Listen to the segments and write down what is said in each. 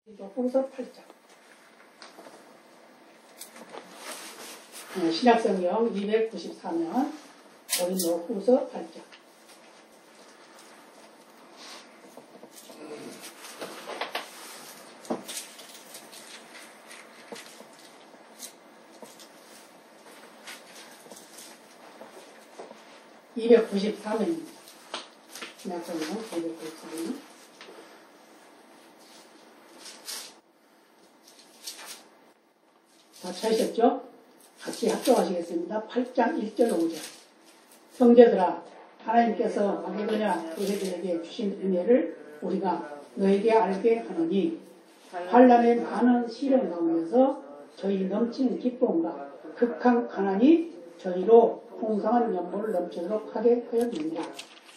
고린도후서 8장. 신약성경 294면 고린도후서 8장. (294면입니다) 신약성경 294면. 다 찾으셨죠? 같이 합독하시겠습니다. 8장 1절 5절. 형제들아, 하나님께서 마게도냐 교회들에게 주신 은혜를 우리가 너에게 알게 하노니, 환난의 많은 시련 가운데서 저희 넘치는 기쁨과 극한 가난이 저희로 풍성한 연보를 넘치도록 하게 하였느니라.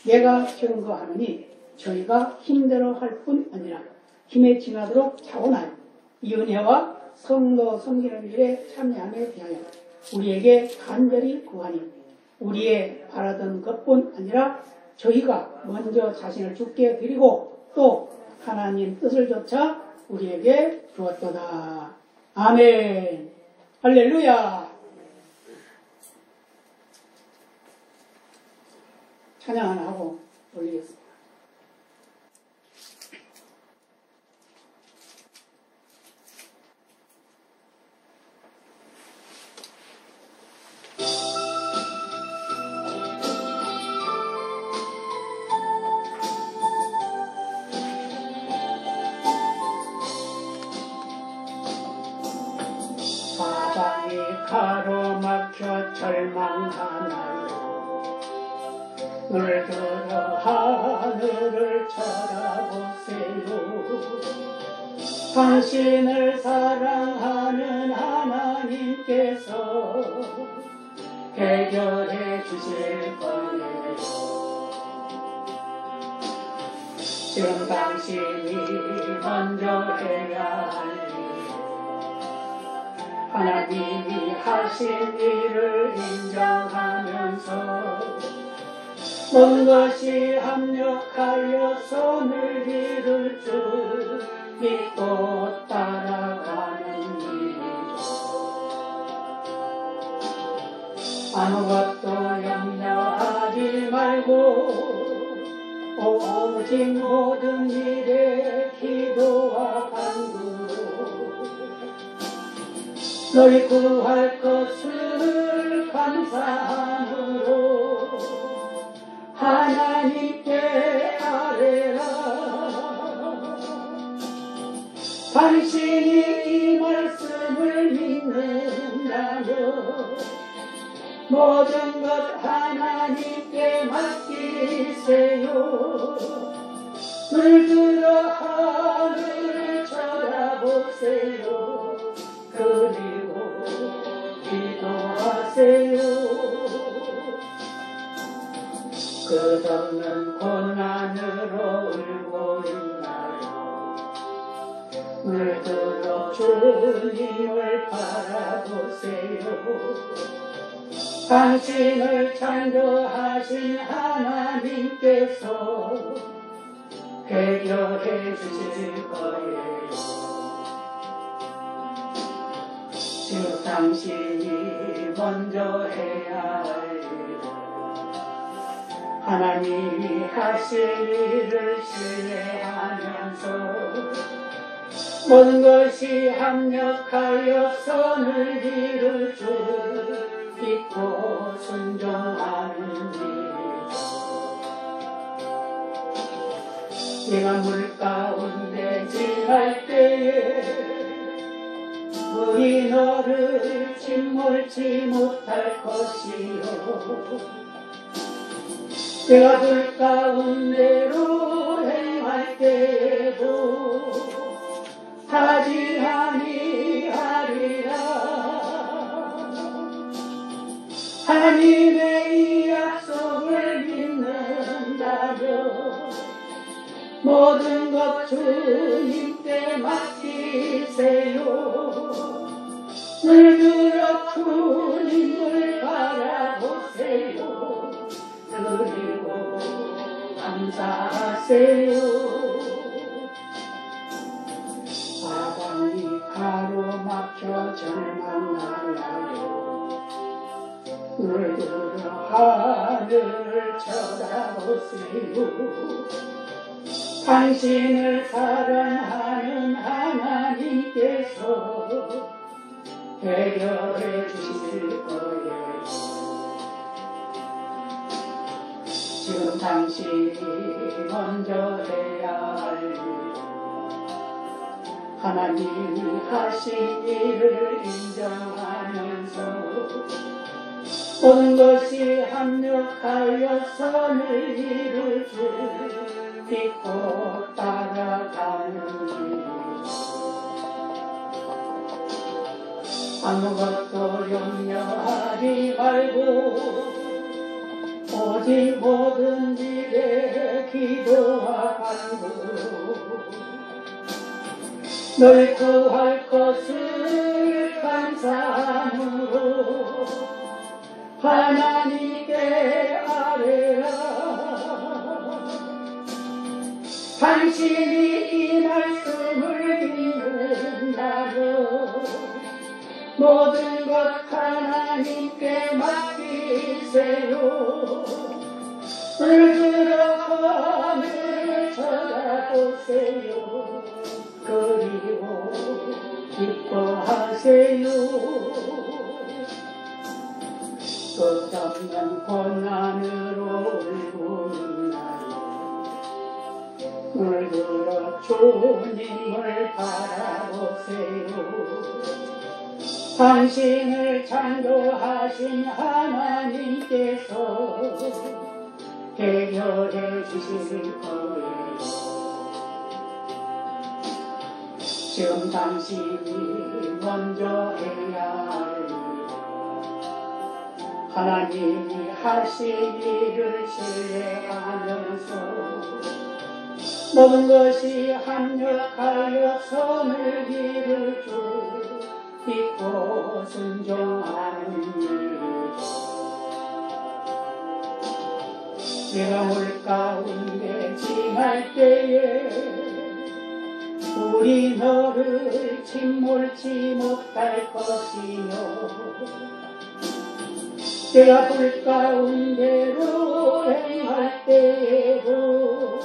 내가 증거하노니 저희가 힘들어할 뿐 아니라 힘에 지나도록 자원하여 이 은혜와 성도 섬기는 일에 참여함에 대하여 우리에게 간절히 구하니, 우리의 바라던 것뿐 아니라 저희가 먼저 자신을 주께 드리고 또 하나님 뜻을 조차 우리에게 주었도다. 아멘. 할렐루야. 찬양 하나 하고 올리겠습니다. 사방이 가로막혀 절망하나요. 물들어 하늘을 쳐다보세요. 당신을 사랑하는 하나님께서 해결해 주실 거예요. 지금 당신이 먼저 해야 할 일, 하나님이 하신 일을 인정하면서 모든 것이 합력하여 손을 이룰 줄 믿고 따라가는 일이죠. 아무것도 염려하지 말고 오직 모든 일에 기도와 간구로 너희 구할 것을 감사함으로 하나님께 아뢰라. 당신이 이 말씀을 믿는다면 모든 것 하나님께 맡기세요. 물들어 하늘을 쳐다보세요. 그리고 기도하세요. 끝없는 고난으로 울고 있나요? 물들어 주님을 바라보세요. 당신을 창조하신 하나님께서 해결해 주실 거예요. 지금 당신이 먼저 해야 할 일은 하나님이 하실 일을 신뢰하면서 모든 것이 합력하여 선을 이룰 줄 믿고 순종하는 일이죠. 내가 물 가운데 지날 때에 물이 너를 침몰치 못할 것이요. 내가 불 가운데로 행할 때에도 타지 아니하리라. 하나님의 이 약속을 믿는다면 모든 것 주님께 맡기세요. 물들어 주님을 바라보세요. 그리고 감사하세요. 가로막혀 절망하나요. 눈을 들어 하늘을 쳐다보세요. 당신을 사랑하는 하나님께서 해결해 주실 거예요. 지금 당신이 먼저 해야 할 일, 하나님이 하신 일을 인정하면서 모든 것이 합력하여 선을 이룰 줄 믿고 따라가는 길, 아무것도 염려하지 말고 오직 모든 일에 기도와 간구로 널 구할 것을 감사함으로 하나님께 아뢰라. 당신이 이 말씀을 믿는다면 모든 것 하나님께 맡기세요. 눈을 들어 하늘을 쳐다보세요. 그리고 기뻐하세요. 끝없는 고난으로 울고 있나요. 눈을 들어 주님을 바라보세요. 당신을 창조하신 하나님께서 해결해 주실 거예요. 지금 당신이 먼저 해야 할 일, 하나님이 하신 일을 신뢰하면서 모든 것이 합력하여 선을 이룰 줄 믿고 순종하는 일, 내가 물 가운데 지날 때에 우리 너를 침몰치 못할 것이며, 내가 불 가운데로 행할 때에도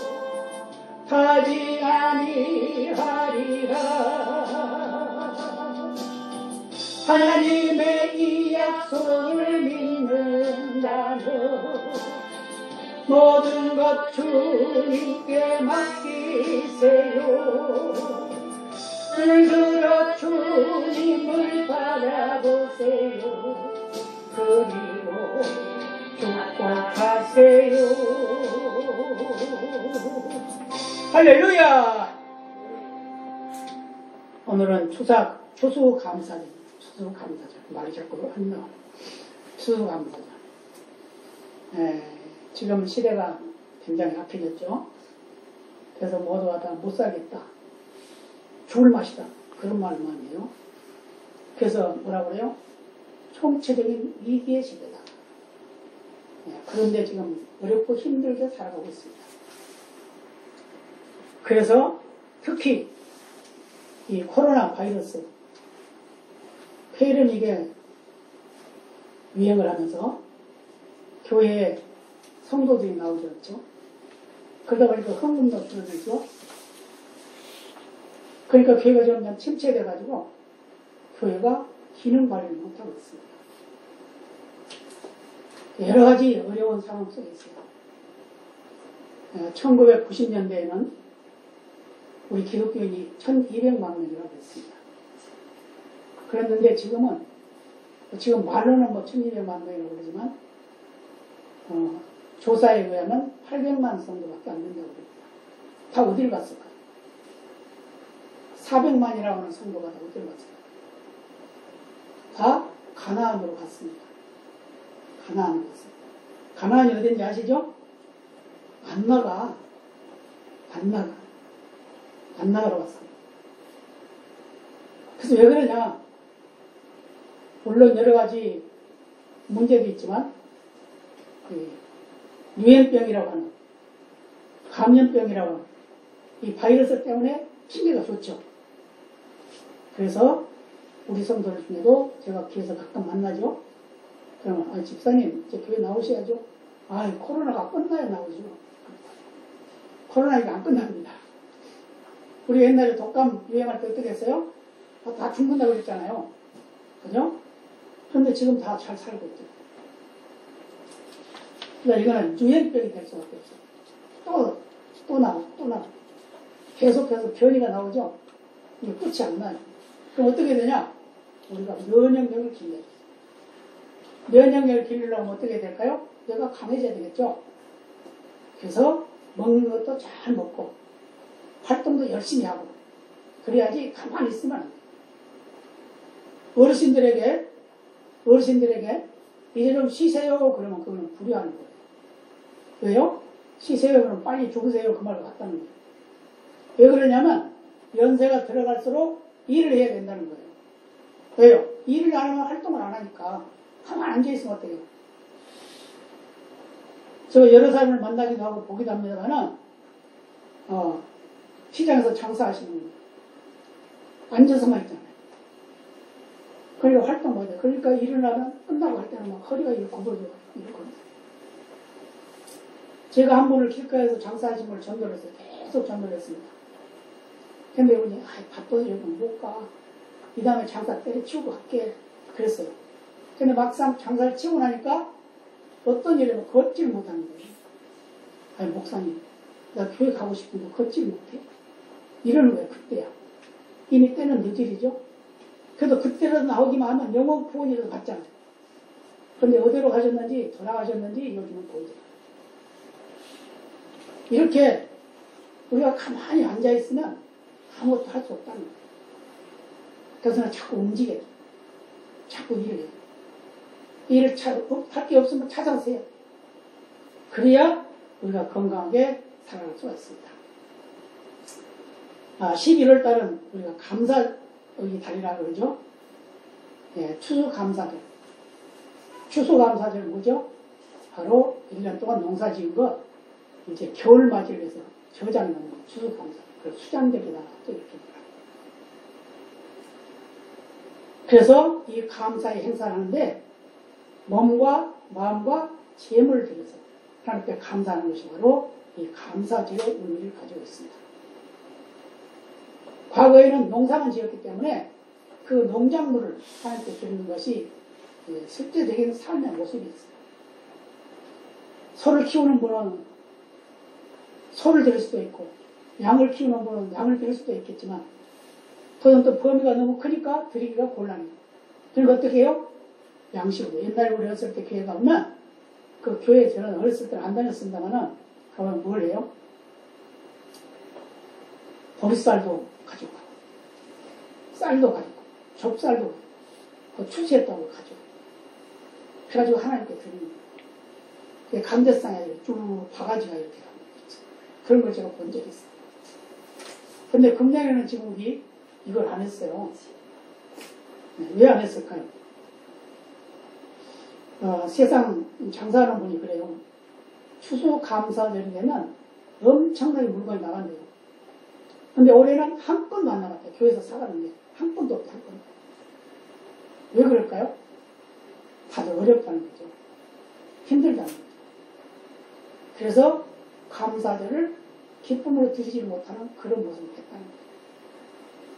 타지 아니하리라. 하나님의 이 약속을 믿는다면 모든 것 주님께 맡기세요. 눈을 들어 주님을 바라보세요. 그리고 축복하세요. 할렐루야. 오늘은 추수감사절. 추수감사절. 말이 자꾸 안 나와. 추수감사절. 지금 시대가 굉장히 악해졌죠. 그래서 모두가 다 못 살겠다, 죽을 맛이다, 그런 말만이에요. 그래서 뭐라 그래요? 총체적인 위기의 시대다. 그런데 지금 어렵고 힘들게 살아가고 있습니다. 그래서 특히 이 코로나 바이러스 폐렴, 이게 유행을 하면서 교회에 성도들이 나오셨죠. 그러다 보니까 헌금도 줄어들죠. 그러니까 교회가 점점 침체돼가지고 교회가 기능 관리를 못하고 있습니다. 여러 가지 어려운 상황 속에 있어요. 1990년대에는 우리 기독교인이 1200만 명이라고 했습니다. 그랬는데 지금 말로는 1200만 명이라고 그러지만 조사에 의하면 800만 정도밖에 안 된다고 그럽니다. 다 어디를 갔을까요? 400만이라고 하는 성도가 다 어디를 갔을까요? 다 가나안으로 갔습니다. 가나안으로 갔습니다. 가나안이 어딘지 아시죠? 안 나가러 갔습니다. 그래서 왜 그러냐? 물론 여러 가지 문제도 있지만 유행병이라고 하는, 감염병이라고 하는 이 바이러스 때문에 핑계가 좋죠. 그래서 우리 성도들 중에도 제가 교회에서 가끔 만나죠. 그러면 집사님 이제 교회 나오셔야죠. 코로나가 끝나야 나오죠. 코로나 이게 안 끝납니다. 우리 옛날에 독감 유행할 때 어떻게 했어요? 다 죽는다고 그랬잖아요. 그죠? 그런데 지금 다 잘 살고 있죠. 그러니까 이거는 유행병이 될 수밖에 없어요. 또 나와. 계속해서 변이가 나오죠. 이게 끝이 안 나요. 그럼 어떻게 되냐? 우리가 면역력을 길러야 돼요. 면역력을 기르려면 어떻게 해야 될까요? 내가 강해져야 되겠죠. 그래서 먹는 것도 잘 먹고 활동도 열심히 하고 그래야지 가만히 있으면 안 돼요. 어르신들에게 이제 좀 쉬세요 그러면 그거는 불효하는 거예요. 왜요? 쉬세요 그러면 빨리 죽으세요 그 말을 갖다는 거예요. 왜 그러냐면 연세가 들어갈수록 일을 해야 된다는 거예요. 왜요? 일을 안 하면 활동을 안 하니까 가만히 앉아있으면 어때요? 저 여러 사람을 만나기도 하고 보기도 합니다만은 시장에서 장사하시는 분들 앉아서만 있잖아요. 그러니까 활동 못해. 그러니까 일어나면 끝나고 할 때는 막 허리가 이렇게 굽어져요. 이렇거든요. 제가 한 분을 길가에서 장사하신 분을 전도를 했어요. 계속 전도를 했습니다. 근데 이분이 바빠서 여기 못 가. 이 다음에 장사 때려치우고 갈게. 그랬어요. 근데 막상 장사를 치고 나니까 어떤 일이면 걷지를 못하는 거예요. 목사님, 나 교회 가고 싶은데 걷지를 못해. 이러는 거예요. 그때야. 이미 때는 늦으리죠. 그래도 그때라도 나오기만 하면 영어 구원이라도 받잖아요. 그런데 어디로 가셨는지 돌아가셨는지 요즘은 보이더라고요. 이렇게 우리가 가만히 앉아있으면 아무것도 할 수 없다는 거예요. 그래서 자꾸 움직여야 돼요. 자꾸 일을 해요. 일을 할 게 없으면 찾아서 해요. 그래야 우리가 건강하게 살아갈 수가 있습니다. 11월 달은 우리가 감사의 달이라고 그러죠. 추수감사절. 추수감사절 뭐죠? 바로 1년 동안 농사 지은 거 이제 겨울맞이를 해서 저장 넣는 거 추수감사. 그걸 수장절에다가 또 이렇게 그래서 이 감사의 행사를 하는데 몸과 마음과 재물을 들여서 하나님께 감사하는 것이 바로 이 감사절의 의미를 가지고 있습니다. 과거에는 농사만 지었기 때문에 그 농작물을 하나님께 드리는 것이 실제적인 삶의 모습이 있어요. 소를 키우는 분은 소를 드릴 수도 있고 양을 키우는 분은 양을 드릴 수도 있겠지만 그건 또 범위가 너무 크니까 드리기가 곤란해요. 그러니까 어떻게 해요? 양식으로. 옛날에 우리 어렸을 때 교회 가면 그 교회에 저는 어렸을 때는 안 다녔습니다만은 가면 뭘 해요? 보리쌀도 가지고 가고 쌀도 가지고 좁쌀도 가지고 그 추수했다고 가지고 그래가지고 하나님께 드리는 거예요. 감대상에 쭉 바가지가 이렇게 가는 거죠. 그런 걸 제가 본 적이 있어요. 근데 금년에는 지금 우리 이걸 안 했어요. 왜 안 했을까요? 세상 장사하는 분이 그래요. 추수감사절이 되면 엄청나게 물건이 나간대요. 근데 올해는 한 건도 안 나갔대요. 교회에서 사가는 게. 한 건도 없다. 한 건도. 왜 그럴까요? 다들 어렵다는 거죠. 힘들다는 거죠. 그래서 감사절을 기쁨으로 드리지 못하는 그런 모습을 했다는 거죠.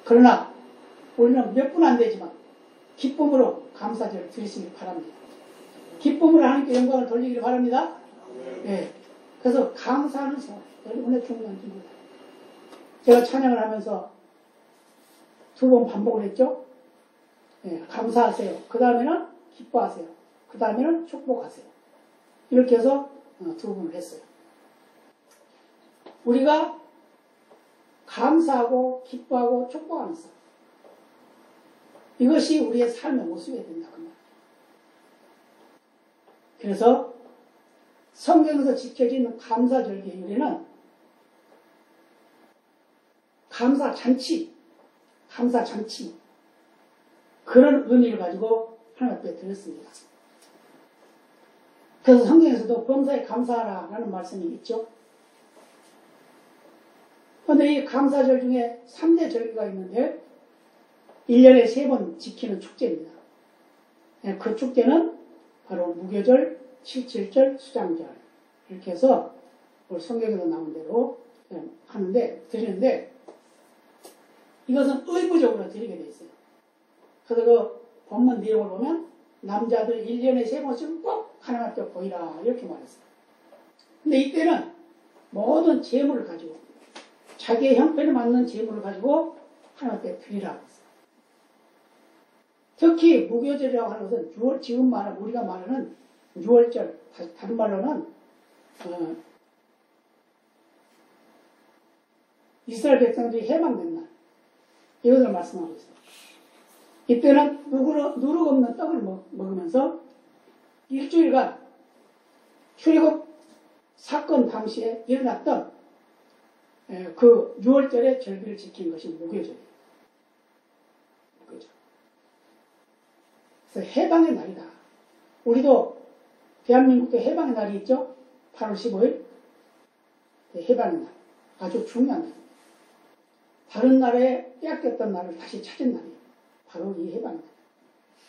그러나 우리는 몇 분 안 되지만 기쁨으로 감사절을 드리시길 바랍니다. 기쁨으로 하나님께 영광을 돌리기를 바랍니다. 네. 그래서 감사하는 생활, 얼마나 중요한 겁니다. 제가 찬양을 하면서 2번 반복을 했죠. 네. 감사하세요. 그 다음에는 기뻐하세요. 그 다음에는 축복하세요. 이렇게 해서 2번을 했어요. 우리가 감사하고 기뻐하고 축복하는 삶. 이것이 우리의 삶의 모습이 된다. 그 말. 그래서 성경에서 지켜진 감사절기의 유래는 감사잔치 그런 의미를 가지고 하나님 앞에 드렸습니다. 그래서 성경에서도 범사에 감사하라 라는 말씀이 있죠. 그런데 이 감사절 중에 3대 절기가 있는데 1년에 3번 지키는 축제입니다. 그 축제는 바로 무교절, 칠칠절, 수장절 이렇게 해서 우리 성경에도 나온 대로 드리는데 이것은 의무적으로 드리게 돼 있어요. 그래서 그 본문 내용을 보면 남자들 1년에 3번씩 꼭 하나님 앞에 보이라 이렇게 말했어요. 근데 이때는 모든 재물을 가지고 자기의 형편에 맞는 재물을 가지고 하나님 앞에 드리라고 했어요. 특히 무교절이라고 하는 것은 지금 우리가 말하는 6월절, 다른 말로는 이스라엘 백성들이 해방된 날 이것을 말씀하고 있어요. 이때는 누룩 없는 떡을 먹으면서 일주일간 출애굽 사건 당시에 일어났던 그 6월절의 절기를 지킨 것이 무교절이에요. 무교절. 그래서 해방의 날이다. 우리도 대한민국도 해방의 날이 있죠. 8월 15일 해방의 날. 아주 중요한 날입니다. 다른 나라에 빼앗겼던 나라를 다시 찾은 날이에요. 바로 이 해방의 날.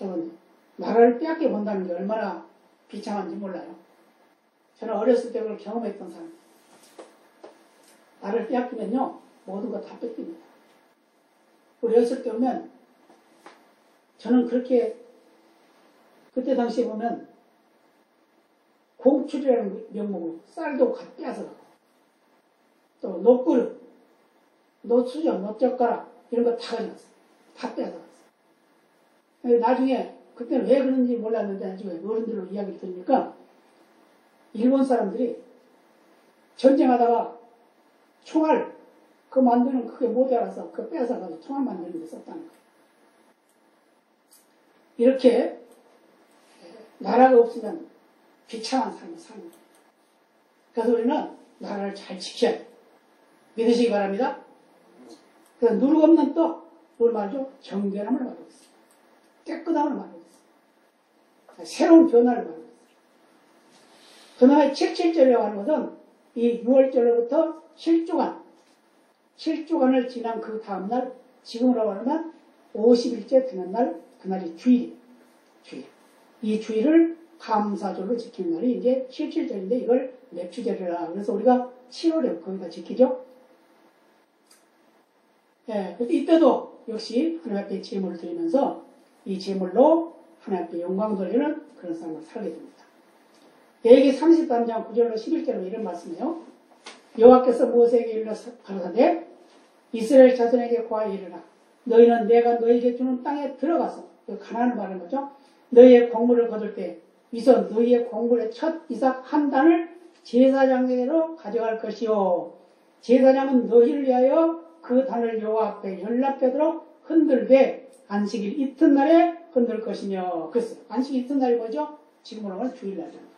여러분, 나라를 빼앗겨 본다는 게 얼마나 비참한지 몰라요. 저는 어렸을 때 그걸 경험했던 사람이에요. 나를 빼앗기면요, 모든 거 다 뺏깁니다. 우리 어렸을 때 보면, 저는 그렇게, 그때 당시에 보면, 공출이라는 명목으로 쌀도 빼앗아가고, 또 녹그릇, 녹수저, 녹젓가락, 이런 거 다 가져갔어요. 다 빼앗아갔어요. 나중에, 그때는 왜 그런지 몰랐는데, 나중에 어른들로 이야기를 들으니까, 일본 사람들이 전쟁하다가 총알, 그 만드는 그게 못 알아서 그 빼앗아가서 총알 만드는 데 썼다는 거예요. 이렇게 나라가 없으면 비참한 삶을 사는 거예요. 그래서 우리는 나라를 잘 지켜야 돼요. 믿으시기 바랍니다. 그래서 누룩 없는 떡, 뭘 말이죠? 정결함을 말하고 있어요. 깨끗함을 말하고 있어요. 새로운 변화를 말하고 있어요. 그 다음에 칠칠절이라고 하는 것은 이 6월절로부터 7주간을 지난 그 다음날, 지금으로 말하면 50일째 되는 날, 그날이 주일이에요. 주일. 이 주일을 감사절로 지키는 날이 이제 칠칠절인데 이걸 맵추절이라. 그래서 우리가 7월에 거기다 지키죠. 예, 이때도 역시 하나님 앞에 제물을 드리면서 이 제물로 하나님 앞에 영광 돌리는 그런 삶을 살게 됩니다. 레위기 33장 9절로 11절로 이런 말씀이에요. 여호와께서 모세에게 일러 가라사대 이스라엘 자손에게 고하여 이르라. 너희는 내가 너희에게 주는 땅에 들어가서, 가나안을 말하는 거죠. 너희의 곡물을 거둘 때 이서 너희의 곡물의 첫 이삭 한 단을 제사장에게로 가져갈 것이요. 제사장은 너희를 위하여 그 단을 여호와 앞에 연락되도록 흔들되 안식일 이튿날에 흔들 것이며. 그랬어요. 안식일 이튿날이 뭐죠? 지금으로 말하면 주일날이잖아요.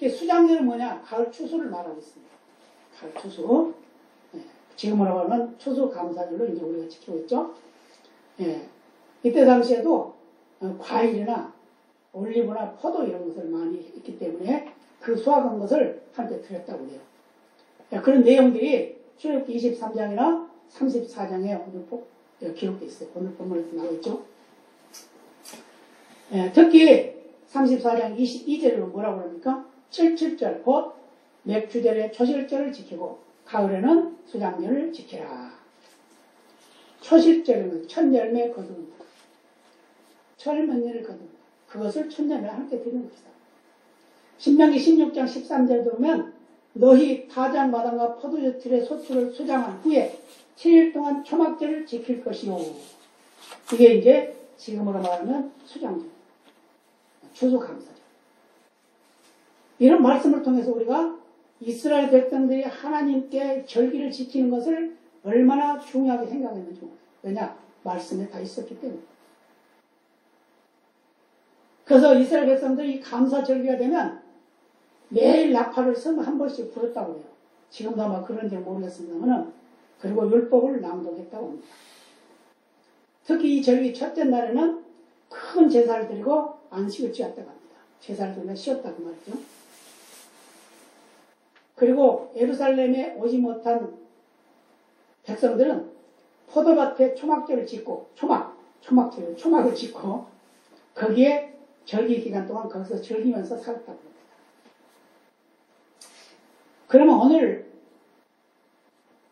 수장절은 뭐냐? 가을 추수를 말하고 있습니다. 가을 추수. 예, 지금으로 말하면 추수 감사절로 이제 우리가 지키고 있죠. 예, 이때 당시에도 과일이나 올리브나 포도 이런 것을 많이 했기 때문에 그 수확한 것을 한때 드렸다고 해요. 예, 그런 내용들이 출애굽기 23장이나 34장에 오늘 기록되어 있어요. 오늘 본문에서 나와 있죠. 예, 특히 34장 22절에는 뭐라고 합니까? 칠칠절 곧 맥주절의 초실절을 지키고 가을에는 수장절을 지키라. 초실절에는 첫열매 거둔다. 철문예를 거둔다. 그것을 첫열매 함께 드리는 것이다. 신명기 16장 13절에 보면 너희 타작마당과 포도주 틀의 소출을 수장한 후에 7일 동안 초막절을 지킬 것이요. 이게 이제 지금으로 말하면 수장절, 추수감사절. 이런 말씀을 통해서 우리가 이스라엘 백성들이 하나님께 절기를 지키는 것을 얼마나 중요하게 생각했는지 몰라요. 왜냐? 말씀에 다 있었기 때문에. 그래서 이스라엘 백성들이 감사절기가 되면 매일 나팔을 한 번씩 불었다고 해요. 지금도 아마 그런지 모르겠습니다만, 그리고 율법을 낭독했다고 합니다. 특히 이 절기 첫째 날에는 큰 제사를 드리고 안식을 지었다고 합니다. 제사를 드리면 쉬었다고 말이죠. 그리고 예루살렘에 오지 못한 백성들은 포도밭에 초막절을 짓고, 초막을 짓고, 거기에 절기 기간 동안 거기서 즐기면서 살았다고 합니다. 그러면 오늘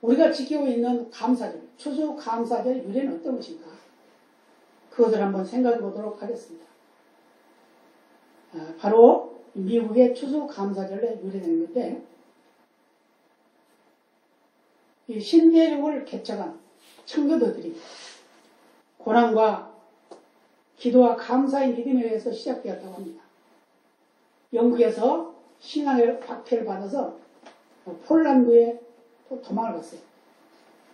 우리가 지키고 있는 감사절, 추수감사절 유래는 어떤 것인가? 그것을 한번 생각해 보도록 하겠습니다. 바로 미국의 추수감사절에 유래된 건데, 이 신대륙을 개척한 청교도들이 고난과 기도와 감사의 믿음에 의해서 시작되었다고 합니다. 영국에서 신앙의 박해를 받아서 폴란드에 도망을 갔어요.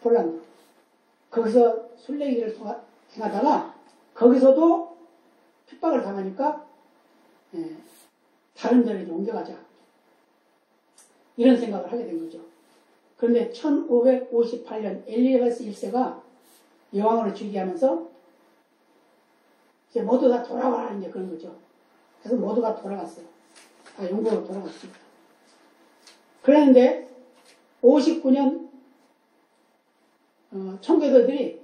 폴란드. 거기서 순례길을 행하다가 거기서도 핍박을 당하니까 다른 데로 옮겨가자. 이런 생각을 하게 된 거죠. 그런데 1558년 엘리자베스 1세가 여왕으로 즉위하면서 이제 모두 다 돌아와라 이제 그런 거죠. 그래서 모두가 돌아갔어요. 다 영국으로 돌아갔습니다. 그랬는데 59년 청교도들이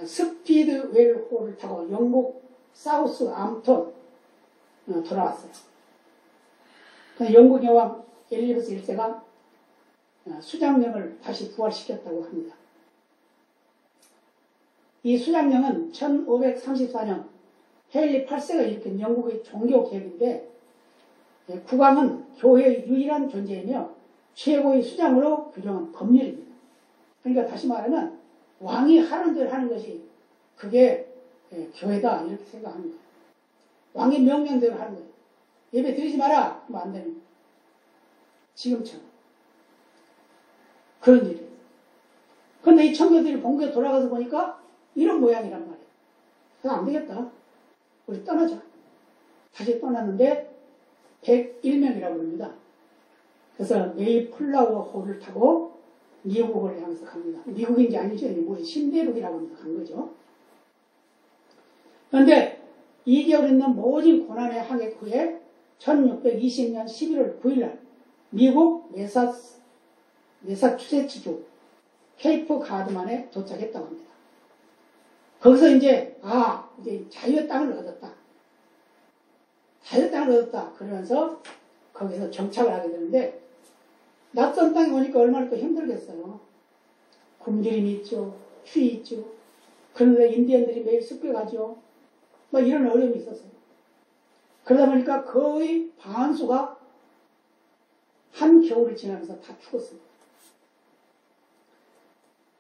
스피드웰 호를 타고 영국 사우스 암톤 돌아왔어요. 영국 여왕 엘리자베스 1세가 수장령을 다시 부활시켰다고 합니다. 이 수장령은 1534년 헤일리 8세가 일으킨 영국의 종교개혁인데, 국왕은 교회의 유일한 존재이며 최고의 수장으로 규정한 법률입니다. 그러니까 다시 말하면 왕이 하는 대로 하는 것이 그게 교회다 이렇게 생각하는 거예요. 왕의 명령대로 하는 거예요. 예배 드리지 마라 하면 안 되는 거예요. 지금처럼. 그런 일이에요. 그런데 이 청교들이 본교에 돌아가서 보니까 이런 모양이란 말이에요. 그래서 안 되겠다. 우리 떠나자. 다시 떠났는데 101명이라고 합니다. 그래서 메이플라워 호를 타고 미국을 향해서 갑니다. 미국인지 아니죠. 우리 신대륙이라고 하면서 간 거죠. 그런데 2개월 있는 모진 고난의 항해 후에 1620년 11월 9일날 미국 매사추세츠주 케이프 가드만에 도착했다고 합니다. 거기서 이제 자유의 땅을 얻었다. 자유의 땅을 얻었다. 그러면서 거기서 정착을 하게 되는데, 낯선 땅에 오니까 얼마나 또 힘들겠어요. 굶주림이 있죠. 추위 있죠. 그런데 인디언들이 매일 습격하죠. 이런 어려움이 있었어요. 그러다 보니까 거의 반수가 한 겨울을 지나면서 다 죽었습니다.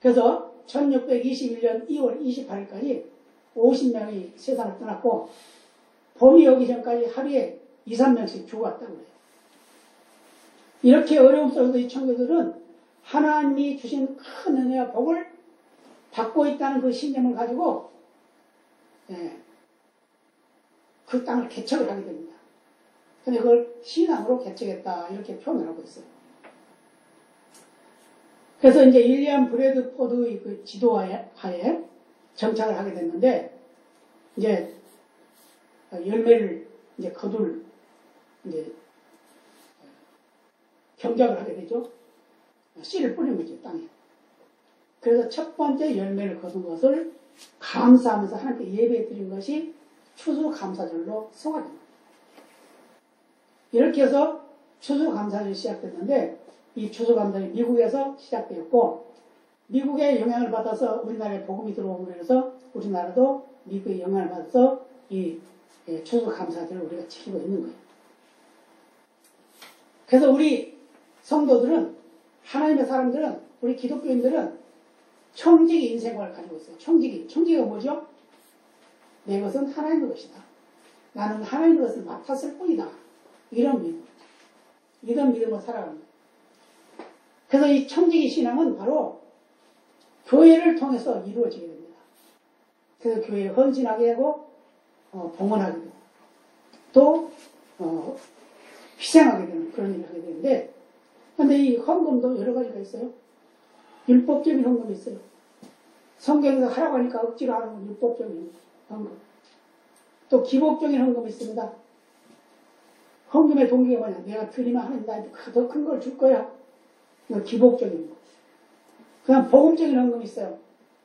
그래서 1621년 2월 28일까지 50명이 세상을 떠났고, 봄이 오기 전까지 하루에 2, 3명씩 죽어왔다고 해요. 이렇게 어려움 속에서 이 청교들은 하나님이 주신 큰 은혜와 복을 받고 있다는 그 신념을 가지고 그 땅을 개척을 하게 됩니다. 근데 그걸 신앙으로 개척했다 이렇게 표현을 하고 있어요. 그래서 이제 윌리엄 브래드포드의 그 지도하에 정착을 하게 됐는데, 이제 열매를 이제 거둘 이제 경작을 하게 되죠. 씨를 뿌린 거죠, 땅에. 그래서 첫 번째 열매를 거둔 것을 감사하면서 하나님께 예배 드린 것이 추수감사절로 소화됩니다. 이렇게 해서 추수감사절이 시작됐는데, 이 추수감사절이 미국에서 시작되었고, 미국의 영향을 받아서 우리나라에 복음이 들어오므로 해서 우리나라도 미국의 영향을 받아서 이 추수감사절을 우리가 지키고 있는 거예요. 그래서 우리 성도들은, 하나님의 사람들은, 우리 기독교인들은 청지기 인생관을 가지고 있어요. 청지기가 뭐죠? 내 것은 하나님의 것이다. 나는 하나님의 것을 맡았을 뿐이다. 이런 믿음. 이런 믿음으로 살아갑니다. 그래서 이 청지기 신앙은 바로 교회를 통해서 이루어지게 됩니다. 그래서 교회에 헌신하게 되고, 봉헌하게 되고, 또, 희생하게 되는 그런 일을 하게 되는데, 근데 이 헌금도 여러 가지가 있어요. 율법적인 헌금이 있어요. 성경에서 하라고 하니까 억지로 하는 건 율법적인 헌금. 또 기복적인 헌금이 있습니다. 헌금의 동기가 뭐냐? 내가 드리면 하나님 나한테 더 큰 걸 줄 거야. 이거 기복적인 거. 그냥 복음적인 헌금이 있어요.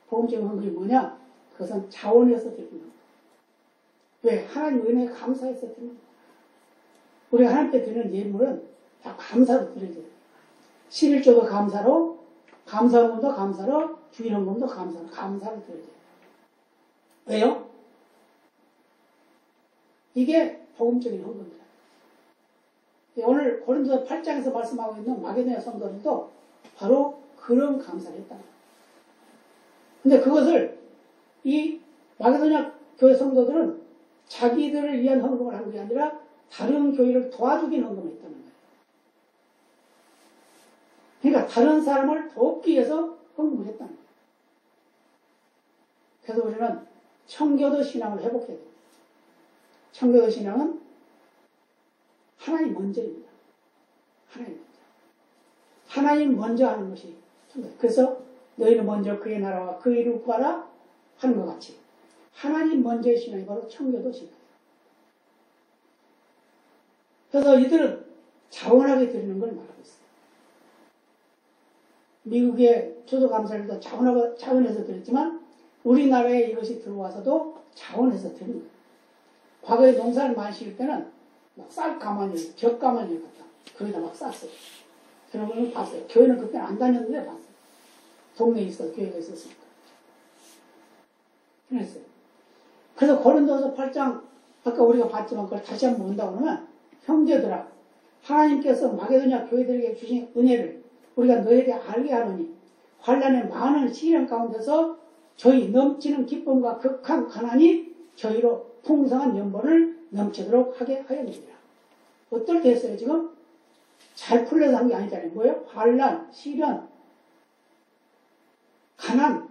복음적인 헌금이 뭐냐? 그것은 자원해서 드리는 겁니다. 왜? 하나님 은혜에 감사해서 드리는 겁니다. 우리가 하나님께 드리는 예물은 다 감사로 드려야 돼요. 11조도 감사로, 감사헌금도 감사로, 주일헌금도 감사로 드려야 돼요. 왜요? 이게 복음적인 헌금입니다. 오늘 고린도서 8장에서 말씀하고 있는 마게도냐 성도들도 바로 그런 감사를 했다. 근데 그것을 이 마게도냐 교회 성도들은 자기들을 위한 헌금을 한 게 아니라 다른 교회를 도와주긴 헌금을 했다는 거예요. 그러니까 다른 사람을 돕기 위해서 헌금을 했다는 거예요. 그래서 우리는 청교도 신앙을 회복해야 됩니다. 청교도 신앙은 하나님 먼저입니다. 하나님 먼저. 하나님 먼저 하는 것이 청교도. 그래서 너희는 먼저 그의 나라와 그의 일을 구하라 하는 것 같이 하나님 먼저의 신앙이 바로 청교도 신앙이에요. 그래서 이들은 자원하게 드리는 걸 말하고 있어요. 미국의 추수감사일도 자원해서 드렸지만 우리나라에 이것이 들어와서도 자원해서 드리는 거예요. 과거에 농사를 많이 지을 때는 막 쌀 가마니, 벽 가마니를 갖다 거기다 막 쌌어요. 그런 걸 봤어요. 교회는 그때는 안 다녔는데 봤어요. 동네에 있어서 교회가 있었으니까. 그랬어요. 그래서 고린도서 8장 아까 우리가 봤지만 그걸 다시 한번 본다고 그러면 형제들아 하나님께서 마게도냐 교회들에게 주신 은혜를 우리가 너에게 알게 하노니 환난의 많은 시련 가운데서 저희 넘치는 기쁨과 극한 가난이 저희로 풍성한 연본을 넘치도록 하게 하였느니라. 어떨 때 했어요 지금? 잘 풀려서 한 게 아니잖아요. 뭐예요? 환난, 시련, 가난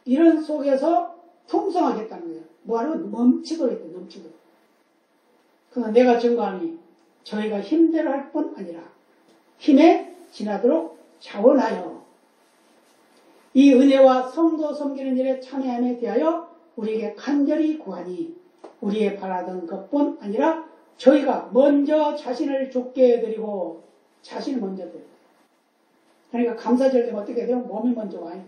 이런 속에서 풍성하겠다는 거예요. 뭐하러? 넘치도록 했대. 넘치도록. 그러나 내가 증거하니 저희가 힘대로 할 뿐 아니라 힘에 지나도록 자원하여 이 은혜와 성도 섬기는 일에 참여함에 대하여 우리에게 간절히 구하니 우리의 바라던 것뿐 아니라 저희가 먼저 자신을 죽게 드리고 자신을 먼저 드려요. 그러니까 감사절 때면 어떻게 돼요? 몸이 먼저 와요.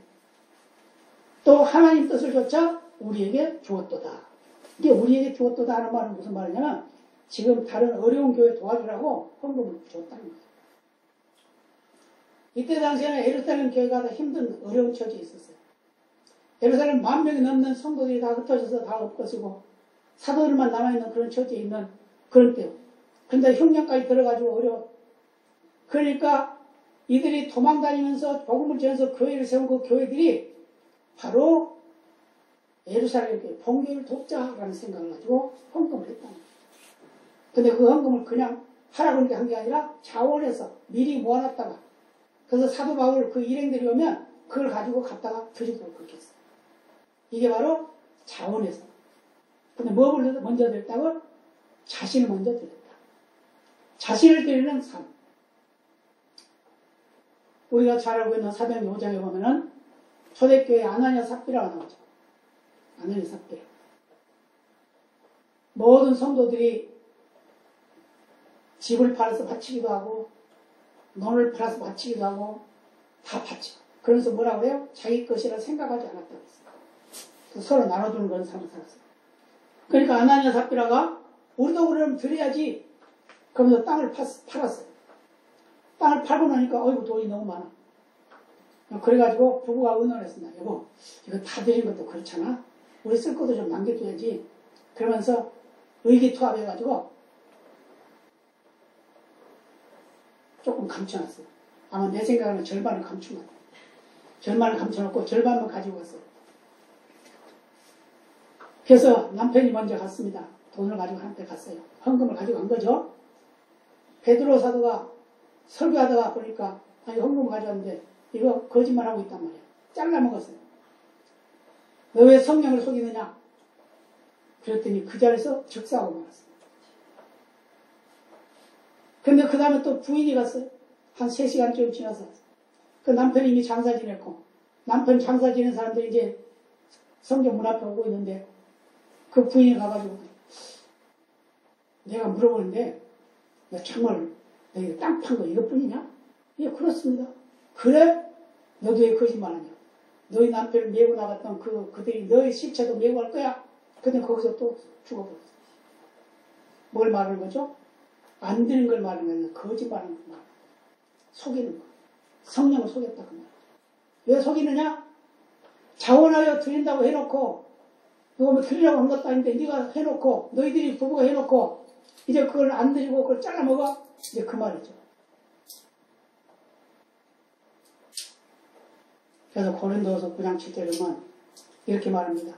또 하나님 뜻을 조차 우리에게 주었도다. 이게 우리에게 주었도다 하는 말은 무슨 말이냐면 지금 다른 어려운 교회 도와주라고 헌금을 줬다는 거예요. 이때 당시에는 예루살렘 교회가 더 힘든 어려운 처지에 있었어요. 예루살렘 10,000명이 넘는 성도들이 다 흩어져서 다 엎어지고 사도들만 남아있는 그런 처지에 있는 그런 때요. 그런데 흉년까지 들어가지고 어려워. 그러니까 이들이 도망다니면서 복음을 전해서 교회를 세운 그 교회들이 바로 예루살렘 교회 본교회를 돕자라는 생각을 가지고 헌금을 했다는 거예요. 근데 그 헌금을 그냥 하라고 한 게 아니라 자원해서 미리 모아놨다가 그래서 사도 바울 그 일행들이 오면 그걸 가지고 갔다가 드리도록 그렇게 했어요. 이게 바로 자원해서. 근데 뭐를 먼저 드렸다고? 자신을 먼저 드렸다. 자신을 드리는 삶. 우리가 잘 알고 있는 사도행전 5장에 보면은 초대교회 아나니아 삽비라가 나오죠. 아나니아 삽비라. 모든 성도들이 집을 팔아서 바치기도 하고 논을 팔아서 바치기도 하고 다 바쳐. 그러면서 뭐라고 해요? 자기 것이라 생각하지 않았다고 했어요. 서로 나눠주는 그런 삶을 살았어요. 그러니까 아나니아 삽비라가 우리도 그러면 드려야지. 그러면서 땅을 팔았어요. 땅을 팔고 나니까 어이구 돈이 너무 많아. 그래가지고 부부가 의논했습니다. 여보 이거 다 드린 것도 그렇잖아. 우리 쓸 것도 좀 남겨줘야지. 그러면서 의기투합해가지고 조금 감춰놨어요. 아마 내 생각에는 절반을 감춘 것 같아요. 절반을 감춰놓고 절반만 가지고 갔어요. 그래서 남편이 먼저 갔습니다. 돈을 가지고 한테 갔어요. 헌금을 가지고 간 거죠. 베드로 사도가 설교하다가 보니까 아니 헌금을 가져왔는데 이거 거짓말하고 있단 말이에요. 잘라 먹었어요. 너 왜 성령을 속이느냐? 그랬더니 그 자리에서 즉사하고 말았어요. 근데 그 다음에 또 부인이 갔어요. 한 3시간쯤 지나서. 그 남편이 이미 장사 지냈고, 남편 장사 지낸 사람들이 이제 성전 문 앞에 오고 있는데, 그 부인이 가가지고, 내가 물어보는데, 너 정말 너희 땅 판 거 이것뿐이냐? 예, 그렇습니다. 그래? 너도 왜 거짓말하냐? 너희 남편을 메고 나갔던 그들이 너희 시체도 메고 갈 거야. 근데 거기서 또 죽어버렸어. 뭘 말하는 거죠? 안 되는 걸 말하는 거야. 거짓말하는 거 말. 속이는 거. 성령을 속였다 그 말. 왜 속이느냐? 자원하여 드린다고 해놓고 이거 뭐 드리라고 한 것도 아닌데 네가 해놓고 너희들이 부부가 해놓고 이제 그걸 안 드리고 그걸 잘라 먹어? 이제 그 말이죠. 그래서 고린도서 9장 7절에 보면 이렇게 말합니다.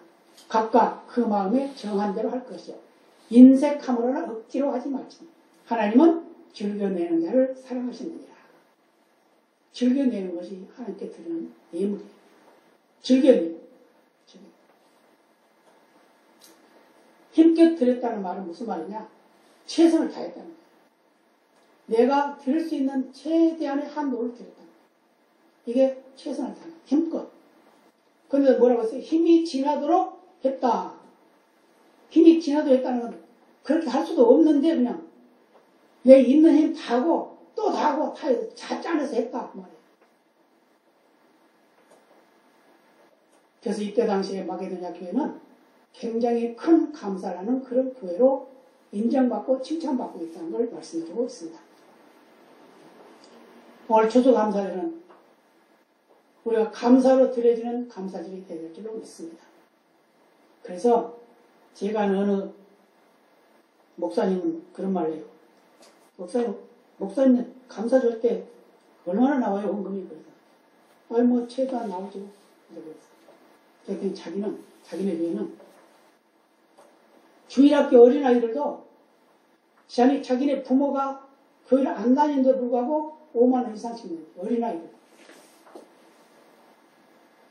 각각 그 마음에 정한 대로 할 것이요. 인색함으로나 억지로 하지 말지. 하나님은 즐겨내는 자를 사랑하시느니라. 즐겨내는 것이 하나님께 드리는 예물이에요. 즐겨내는. 힘껏 드렸다는 말은 무슨 말이냐? 최선을 다했다는 거예요. 내가 드릴 수 있는 최대한의 한도를 드렸다는 거예요. 이게 최선을 다한 힘껏. 그런데 뭐라고 했어요? 힘이 지나도록 했다. 힘이 지나도록 했다는 건 그렇게 할 수도 없는데 그냥 내 있는 힘 다 하고 또 다 하고 다 짜내서 했다. 그 말이에요. 그래서 이때 당시에 마게도냐 교회는 굉장히 큰 감사를 하는 그런 교회로 인정받고 칭찬받고 있다는 걸 말씀드리고 있습니다. 오늘 추수감사절은 우리가 감사로 드려지는 감사절이 되될 줄로 믿습니다. 그래서 제가 아는 어느 목사님은 그런 말을 해요. 목사님 감사 줄 때 얼마나 나와요 헌금이? 그래서 아니 뭐 최소한 나오죠. 그랬더니 자기네 교회는 주일학교 어린아이들도 자기네 부모가 교회를 안 다니는데도 불구하고 5만 원 이상씩 내요. 어린아이들.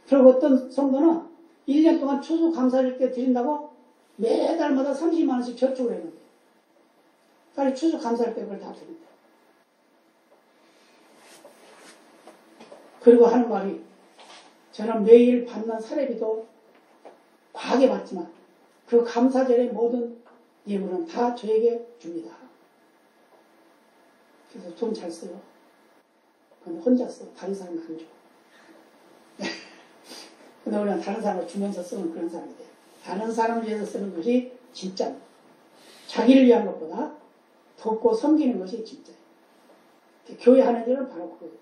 그리고 어떤 성도는 1년 동안 추수감사절 때 드린다고 매달마다 30만 원씩 저축을 했는데 빨리 추수감사절 때 그걸 다 드립니다. 그리고 하는 말이 저는 매일 받는 사례비도 과하게 받지만 그 감사절의 모든 예물은 다 저에게 줍니다. 그래서 돈 잘 써요. 근데 혼자 써. 다른 사람은 안 줘. 근데 우리는 다른 사람을 주면서 쓰는 그런 사람이 돼요. 다른 사람을 위해서 쓰는 것이 진짜. 자기를 위한 것보다 돕고 섬기는 것이 진짜예요. 교회 하는 일은 바로 그거예요.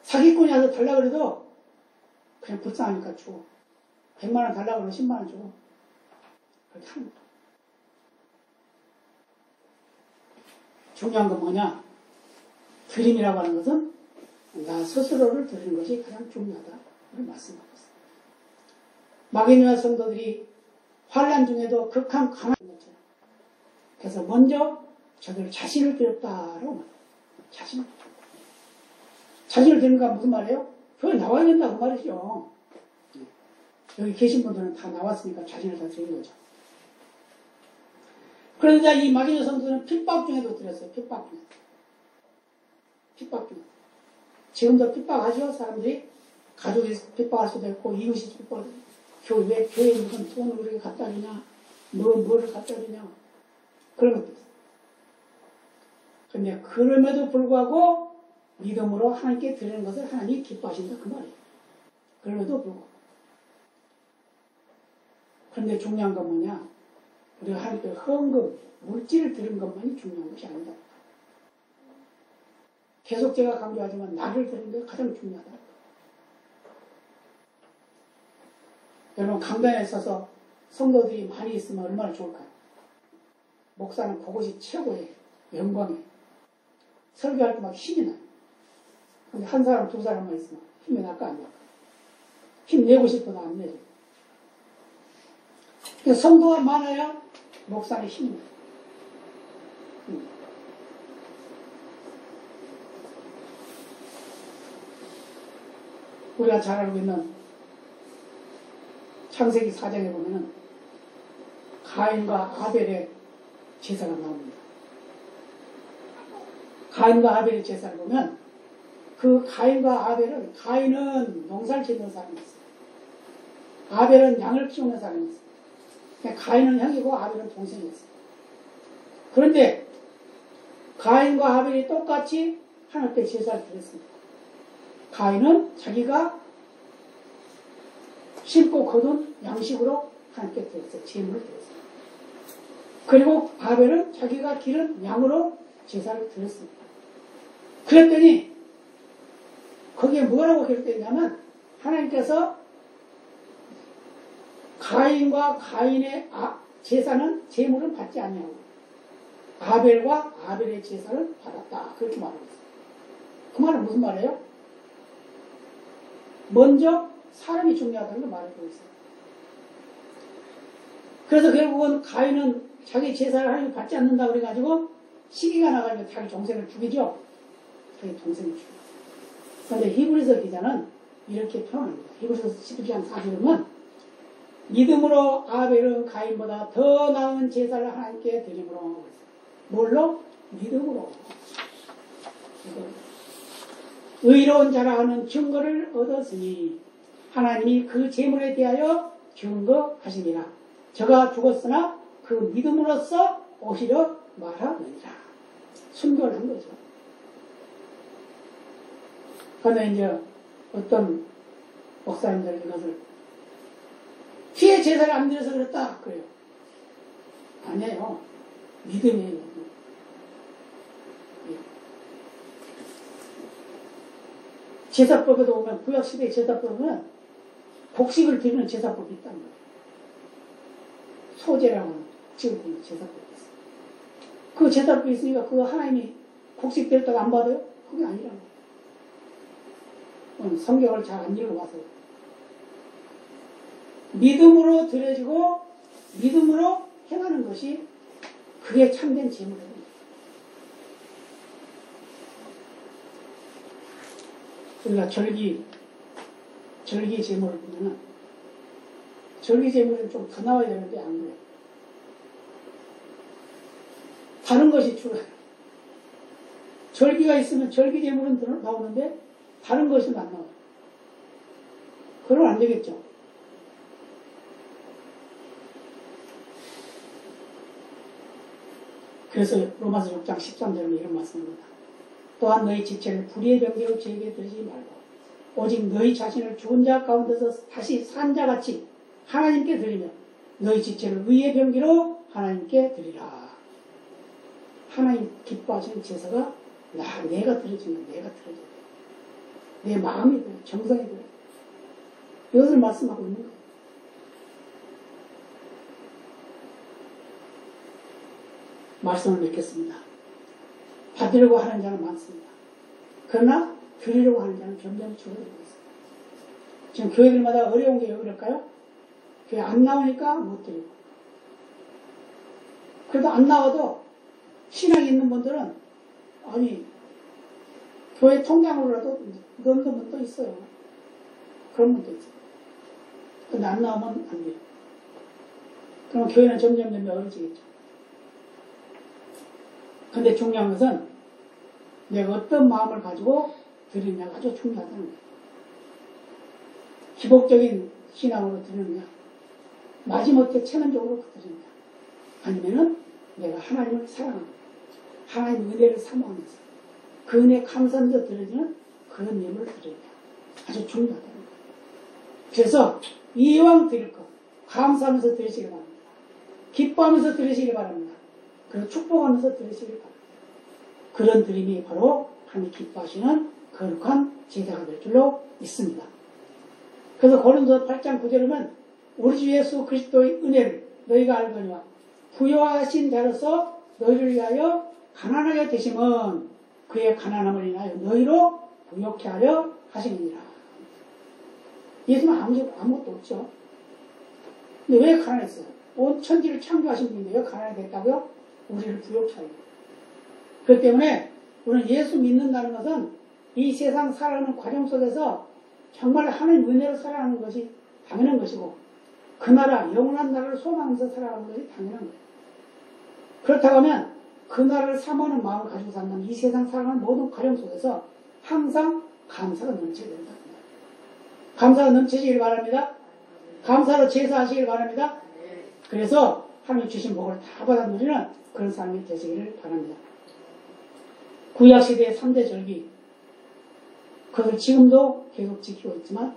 사기꾼이 와서 달라고 그래도 그냥 불쌍하니까 줘. 100만 원 달라고 그러면 10만 원 주고. 그렇게 하는 거예요. 중요한 건 뭐냐? 드림이라고 하는 것은 나 스스로를 드리는 것이 가장 중요하다. 이런 말씀하고 있습니다. 마게도냐 성도들이 환난 중에도 극한 가난한 것처럼. 그래서 먼저 저들 자신을 드렸다라고 말해요. 자신을 드리는 건 무슨 말이에요? 교회 나와야 된다 그 말이죠. 여기 계신 분들은 다 나왔으니까 자신을 다 드린 거죠. 그런데 이 마게도냐 성도들은 핍박 중에도 드렸어요. 핍박 중에. 지금도 핍박하죠. 사람들이 가족이 핍박할 수도 있고 이웃이 핍박할 수도 있고 교회에 무슨 돈을 우리가 갖다 주냐 뭐를 갖다 주냐 그런 것도 있어요. 그런데 그럼에도 불구하고 믿음으로 하나님께 드리는 것을 하나님이 기뻐하신다 그 말이에요. 그럼에도 불구하고. 그런데 중요한 건 뭐냐? 우리가 하나님께 헌금, 물질을 드리는 것만이 중요한 것이 아니다. 계속 제가 강조하지만 나를 드리는 게 가장 중요하다. 여러분 강단에 있어서 성도들이 많이 있으면 얼마나 좋을까요? 목사는 그것이 최고의 영광이에요. 설교할 때 막 힘이 나요. 근데 한 사람 두 사람만 있으면 힘이 날까 안 날까? 힘 내고 싶어도 안 내죠. 성도가 많아야 목사는 힘이 나요. 우리가 잘 알고 있는 창세기 4장에 보면은 가인과 아벨의 제사가 나옵니다. 가인과 아벨의 제사를 보면 그 가인과 아벨은 가인은 농사를 짓는 사람이었어요. 아벨은 양을 키우는 사람이었어요. 가인은 형이고 아벨은 동생이었어요. 그런데 가인과 아벨이 똑같이 하나님께 제사를 드렸습니다. 가인은 자기가 심고 거둔 양식으로 하나님께 드렸어요. 제물을 드렸어요. 그리고 아벨은 자기가 기른 양으로 제사를 드렸습니다. 그랬더니 거기에 뭐라고 기록되냐면 하나님께서 가인과 가인의 제사는 제물은 받지 아니하고 아벨과 아벨의 제사를 받았다. 그렇게 말하고 있어요. 그 말은 무슨 말이에요? 먼저 사람이 중요하다는 걸 말해주고 있어요. 그래서 결국은 가인은 자기 제사를 하나님 받지 않는다 그래가지고 시기가 나가지고 자기 동생을 죽이죠. 자기 동생을 죽여요. 그런데 히브리서 기자는 이렇게 표현합니다. 히브리서 12장 4절에 보면 믿음으로 아벨은 가인보다 더 나은 제사를 하나님께 드림으로 하고 있어요. 뭘로? 믿음으로. 의로운 자라 하는 증거를 얻었으니 하나님이 그 제물에 대하여 증거하시니라. 저가 죽었으나 그 믿음으로써 오히려 말하느니라. 순교를 한 거죠. 그런데 이제 어떤 목사님들은 이것을 피해 제사를 안 드려서 그랬다 그래요. 아니에요. 믿음이에요. 제사법에도 보면 구약시대의 제사법에 보면 곡식을 드리는 제사법이 있다는 거예요. 소제라고 하는 곡식을 드리는 제사법이 있어요. 그 제사법이 있으니까 그거 하나님이 곡식 드렸다고 안 받아요? 그게 아니라는 거예요. 성경을 잘 안 읽어봐서 믿음으로 드려지고 믿음으로 행하는 것이 그게 참된 제물이에요. 우리가 절기 제물을 보면은 절기 제물은 좀 더 나와야 되는데 안 그래요. 다른 것이 주로 절기가 있으면 절기 제물은 나오는데 다른 것은 안 나와요. 그러면 안 되겠죠. 그래서 로마서 6장 13절에 이런 말씀입니다. 또한 너희 지체를 불의의 병기로 죄에게 드리지 말고 오직 너희 자신을 죽은 자 가운데서 다시 산 자같이 하나님께 드리며 너희 지체를 의의 병기로 하나님께 드리라. 하나님 기뻐하시는 제사가 내가 드려지면 내가 드려져야 돼. 내 마음이 그래, 정성이 그래. 이것을 말씀하고 있는 거예요. 말씀을 맺겠습니다. 받으려고 하는 자는 많습니다. 그러나 드리려고 하는 자는 점점 줄어들고 있습니다. 지금 교회들마다 어려운 게 왜 그럴까요? 교회 안 나오니까 못 드리고. 그래도 안 나와도 신앙이 있는 분들은 아니 교회 통장으로라도 넣는 분도 있어요. 그런 분도 있어요. 근데 안 나오면 안 돼요. 그럼 교회는 점점 어려지겠죠. 근데 중요한 것은 내가 어떤 마음을 가지고 드리느냐가 아주 중요하다는 거예요. 기복적인 신앙으로 드리느냐, 마지못해 체면적으로 드리느냐, 아니면은 내가 하나님을 사랑하는 하나님의 은혜를 사모하면서 그 은혜 감사하면서 드리는 그런 예물을 드리느냐, 아주 중요하다는 거예요. 그래서 이왕 드릴 것 감사하면서 드리시기 바랍니다. 기뻐하면서 드리시기 바랍니다. 그리고 축복하면서 드리시길 바랍니다. 그런 드림이 바로 하나님 기뻐하시는 거룩한 제사가 될 줄로 믿습니다. 그래서 고린도서 8장 9절에 보면 우리 주 예수 그리스도의 은혜를 너희가 알거니와 부요하신 자로서 너희를 위하여 가난하게 되심은 그의 가난함을 인하여 너희로 부요케 하려 하시느니라. 예수는 아무것도 없죠. 근데 왜 가난했어요? 온 천지를 창조하신 분인데 왜 가난하게 됐다고요? 우리를 부요케 하려. 그렇기 때문에 우리는 예수 믿는다는 것은 이 세상 살아가는 과정 속에서 정말 하나님 은혜로 살아가는 것이 당연한 것이고 그 나라, 영원한 나라를 소망하면서 살아가는 것이 당연한 거예요. 그렇다고 하면 그 나라를 사모하는 마음을 가지고 산다면 이 세상 살아가는 모든 과정 속에서 항상 감사가 넘쳐야 된다. 감사가 넘치시길 바랍니다. 감사로 제사하시길 바랍니다. 그래서 하나님 주신 복을 다 받아 누리는 그런 사람이 되시기를 바랍니다. 구약시대의 3대 절기, 그것을 지금도 계속 지키고 있지만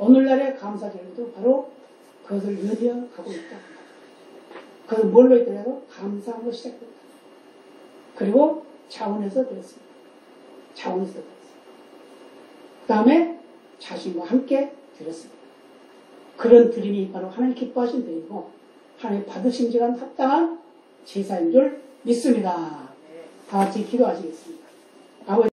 오늘날의 감사절기도 바로 그것을 연이어가고 있다. 그것은 뭘로 있더라도 감사함으로 시작됩니다. 그리고 차원에서 드렸습니다. 차원에서 드렸습니다. 그 다음에 자신과 함께 드렸습니다. 그런 드림이 바로 하나님 기뻐하신 드림이고 하나님 받으심지간 합당한 제사인 줄 믿습니다. 다 같이 기도하시겠습니다. 아버지